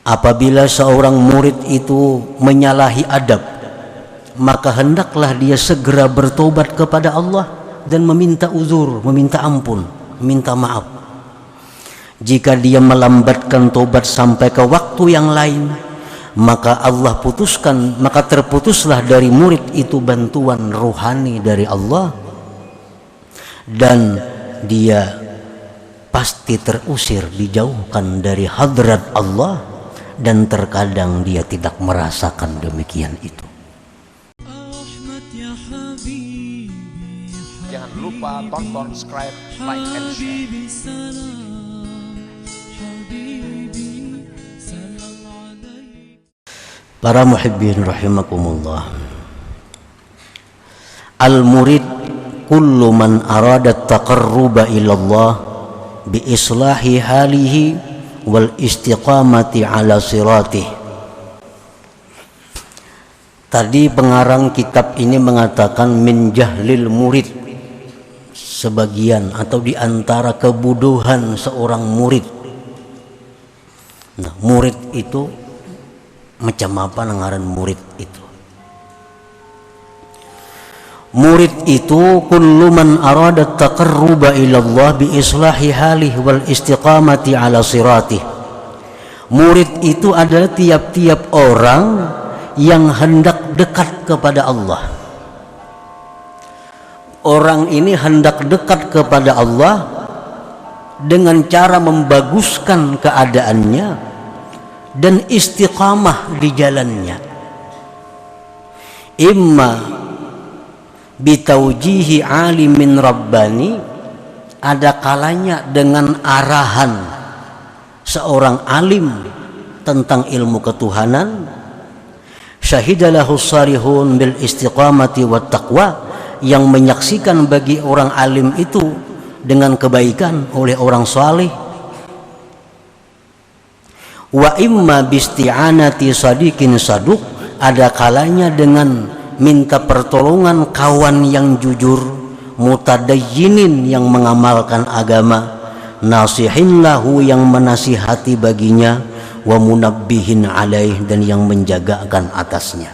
Apabila seorang murid itu menyalahi adab, maka hendaklah dia segera bertobat kepada Allah dan meminta uzur, meminta ampun, meminta maaf. Jika dia melambatkan tobat sampai ke waktu yang lain, maka Allah putuskan, maka terputuslah dari murid itu bantuan rohani dari Allah, dan dia pasti terusir, dijauhkan dari hadrat Allah, dan terkadang dia tidak merasakan demikian itu. Jangan lupa tonton, subscribe, like, and share. Para muhibbin rahimakumullah. Al-murid kullu man arada taqarruba ilallah bi islahi halihi wal istiqamati ala siratih. Tadi pengarang kitab ini mengatakan min jahlil murid, sebagian atau diantara kebodohan seorang murid. Nah, murid itu macam apa ngaran murid itu? Murid itu kullu man arada taqarruba ila Allah bi islahi halih wal istiqamati ala siratih. Murid itu adalah tiap-tiap orang yang hendak dekat kepada Allah. Orang ini hendak dekat kepada Allah dengan cara membaguskan keadaannya dan istiqamah di jalannya. Imma bitaujihi alimin rabbani, ada kalanya dengan arahan seorang alim tentang ilmu ketuhanan, syahidalahu sarihun bil istiqamati wat taqwa, yang menyaksikan bagi orang alim itu dengan kebaikan oleh orang saleh. Wa imma bisti'anati sadiqin saduq, ada kalanya dengan minta pertolongan kawan yang jujur, mutadayyinin yang mengamalkan agama, nasihin lahu yang menasihati baginya, wa munabbihin alaih dan yang menjagakan atasnya.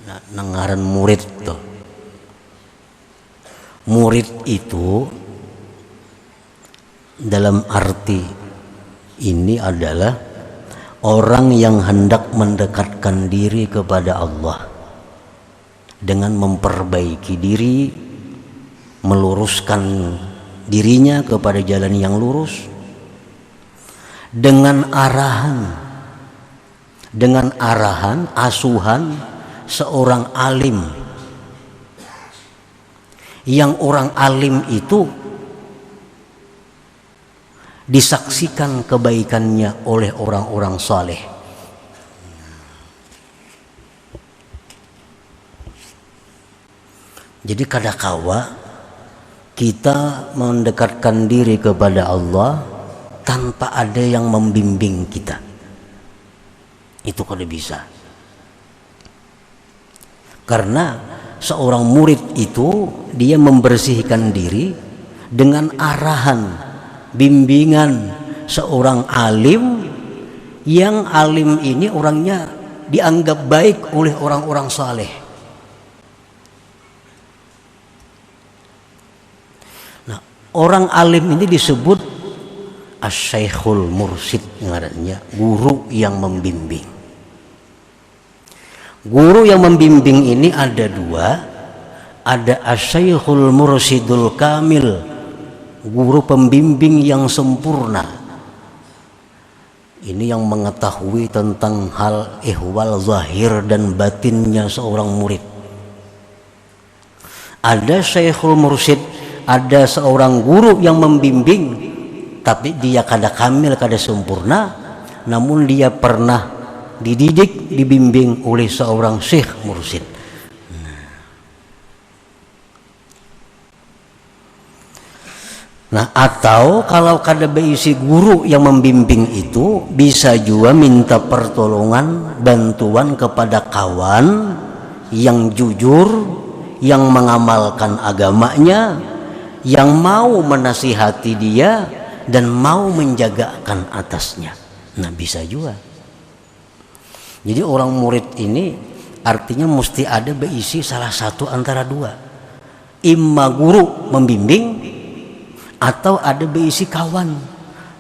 Nah, nengaran murid tuh. Murid itu dalam arti ini adalah orang yang hendak mendekatkan diri kepada Allah dengan memperbaiki diri, meluruskan dirinya kepada jalan yang lurus, dengan arahan asuhan seorang alim, yang orang alim itu disaksikan kebaikannya oleh orang-orang saleh. Jadi kadangkala kita mendekatkan diri kepada Allah tanpa ada yang membimbing kita, itu kada bisa. Karena seorang murid itu dia membersihkan diri dengan arahan, bimbingan seorang alim, yang alim ini orangnya dianggap baik oleh orang-orang saleh. Nah, orang alim ini disebut asy-syaikhul mursyid, ngarannya guru yang membimbing. Guru yang membimbing ini ada dua, ada asy-syaikhul mursyidul kamil, guru pembimbing yang sempurna. Ini yang mengetahui tentang hal ihwal zahir dan batinnya seorang murid. Ada syekhul mursyid, ada seorang guru yang membimbing, tapi dia kada kamil, kada sempurna, namun dia pernah dididik, dibimbing oleh seorang syekh mursyid. Nah, atau kalau kada beisi guru yang membimbing itu, bisa juga minta pertolongan, bantuan kepada kawan yang jujur, yang mengamalkan agamanya, yang mau menasihati dia dan mau menjagakan atasnya. Nah, bisa juga. Jadi orang murid ini artinya mesti ada berisi salah satu antara dua. Imma guru membimbing atau ada berisi kawan.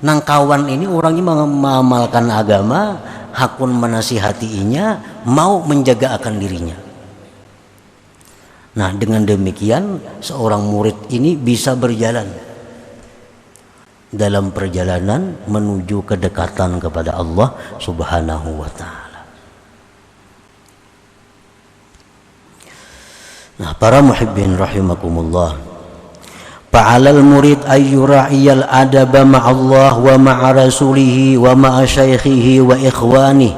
Nang kawan ini orangnya mengamalkan agama, hakun menasihatinya, mau menjaga akan dirinya. Nah, dengan demikian seorang murid ini bisa berjalan dalam perjalanan menuju kedekatan kepada Allah Subhanahu wa ta'ala. Nah, para muhibbin rahimakumullah, fa'alal murid ayyura'iyal adaba ma'allah wa ma'a rasulihi wa ma'a syaikhihi wa ikhwanihi,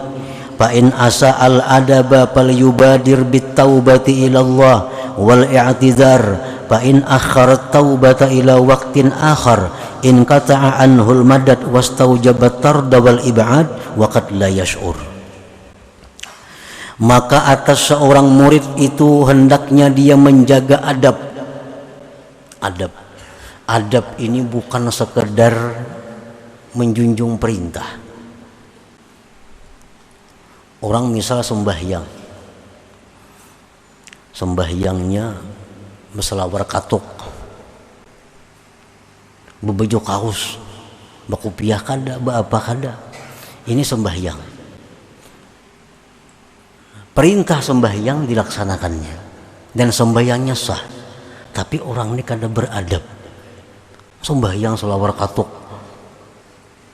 fa in asa'al adaba falyubadir bit-taubati ilallah wal i'tidhar, fa in akhara taubata ila waqtin akhar in qata'a anhul madad wastaujabat tarda wal ib'ad wa qad la yash'ur. Maka atas seorang murid itu hendaknya dia menjaga adab. Adab ini bukan sekedar menjunjung perintah. Orang misal sembahyangnya meselawar katuk, bebejo kaos, bakupiah kada, apa kada. Ini sembahyang. Perintah sembahyang dilaksanakannya dan sembahyangnya sah, tapi orang ini kada beradab. Sembahyang selawar katuk,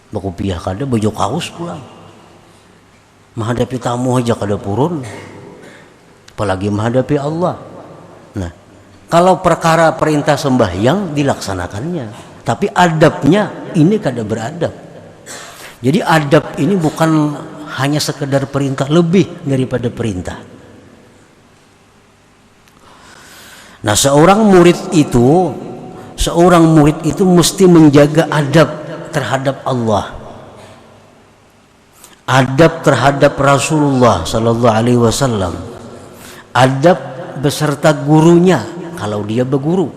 bakupiah kada, bejo kaos pulang, menghadapi tamu aja kada purun, apalagi menghadapi Allah. Nah, kalau perkara perintah sembahyang dilaksanakannya, tapi adabnya ini kada beradab. Jadi adab ini bukan hanya sekedar perintah, lebih daripada perintah. Nah, seorang murid itu mesti menjaga adab terhadap Allah, adab terhadap Rasulullah Sallallahu Alaihi Wasallam, adab beserta gurunya kalau dia berguru,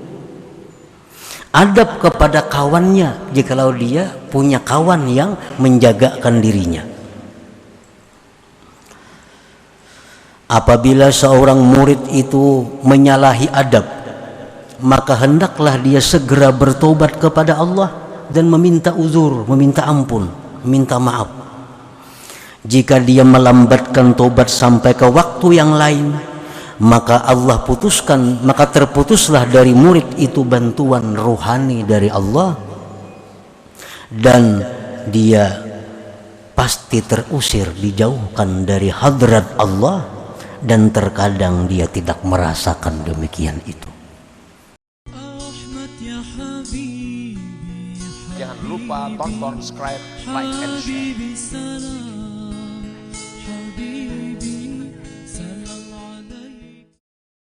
adab kepada kawannya jikalau dia punya kawan yang menjagakan dirinya. Apabila seorang murid itu menyalahi adab, maka hendaklah dia segera bertobat kepada Allah dan meminta uzur, meminta ampun, meminta maaf. Jika dia melambatkan tobat sampai ke waktu yang lain, maka Allah putuskan, maka terputuslah dari murid itu bantuan rohani dari Allah, dan dia pasti terusir, dijauhkan dari hadrat Allah, dan terkadang dia tidak merasakan demikian itu. Jangan lupa tonton, subscribe, like, and share.